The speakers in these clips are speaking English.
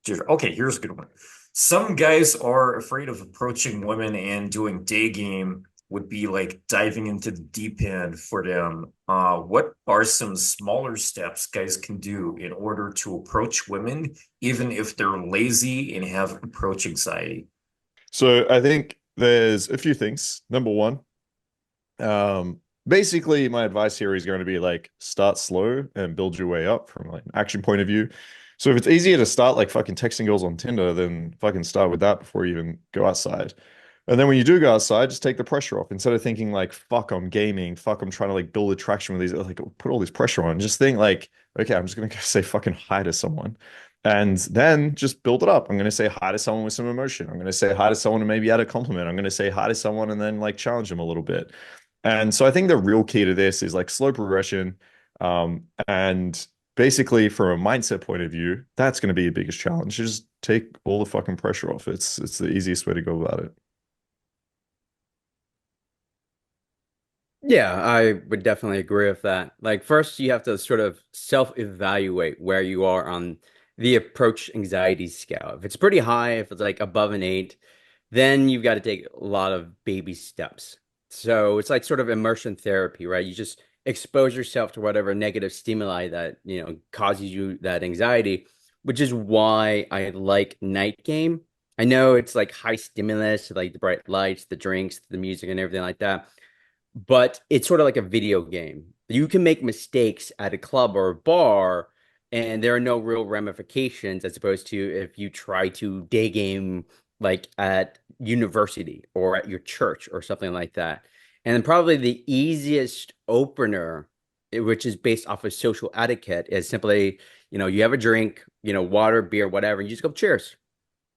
Okay, here's a good one. Some guys are afraid of approaching women and doing day game would be like diving into the deep end for them. What are some smaller steps guys can do in order to approach women, even if they're lazy and have approach anxiety? So I think there's a few things. Number one, basically my advice here is going to be like start slow and build your way up from like an action point of view. So if it's easier to start like fucking texting girls on Tinder, then fucking start with that before you even go outside. And then when you do go outside, just take the pressure off. Instead of thinking like, fuck, I'm gaming, fuck, I'm trying to like build attraction with these, like put all this pressure on. Just think like, okay, I'm just gonna go say fucking hi to someone. And then just build it up. I'm gonna say hi to someone with some emotion. I'm gonna say hi to someone and maybe add a compliment. I'm gonna say hi to someone and then like challenge them a little bit. And so I think the real key to this is like slow progression. And basically from a mindset point of view, that's going to be the biggest challenge. Just take all the fucking pressure off. It's the easiest way to go about it. Yeah, I would definitely agree with that. Like, first, you have to sort of self-evaluate where you are on the approach anxiety scale. If it's pretty high, if it's like above an eight, then you've got to take a lot of baby steps. So it's like sort of immersion therapy, right? You just expose yourself to whatever negative stimuli that, causes you that anxiety, which is why I like night game. I know it's like high stimulus, like the bright lights, the drinks, the music, and everything like that, but it's sort of like a video game. You can make mistakes at a club or a bar, and there are no real ramifications as opposed to if you try to day game like at university or at your church or something like that. And then probably the easiest opener, which is based off of social etiquette, is simply, you have a drink, water, beer, whatever, and you just go cheers.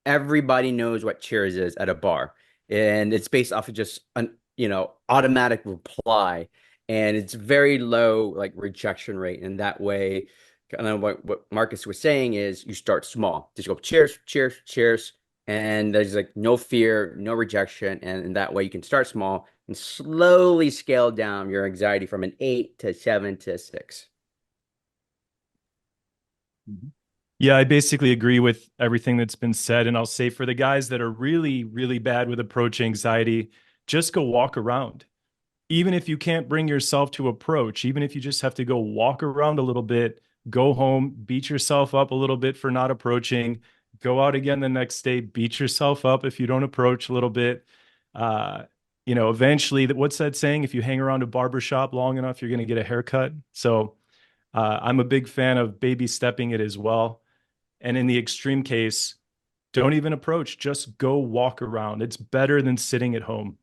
Everybody knows what cheers is at a bar, and it's based off of just an automatic reply, and it's very low like rejection rate. And that way, kind of what Marcus was saying is you start small, just go cheers, cheers, cheers, and there's like no fear, no rejection, and in that way you can start small and slowly scale down your anxiety from an 8 to 7 to 6. Mhm. Yeah, I basically agree with everything that's been said. And I'll say for the guys that are really, really bad with approach anxiety, just go walk around. Even if you can't bring yourself to approach, even if you just have to go walk around a little bit, go home, beat yourself up a little bit for not approaching, go out again the next day, beat yourself up if you don't approach a little bit. Uh, eventually, what's that saying? If you hang around a barber shop long enough, you're going to get a haircut. So I'm a big fan of baby stepping it as well. And in the extreme case, don't even approach, just go walk around. It's better than sitting at home.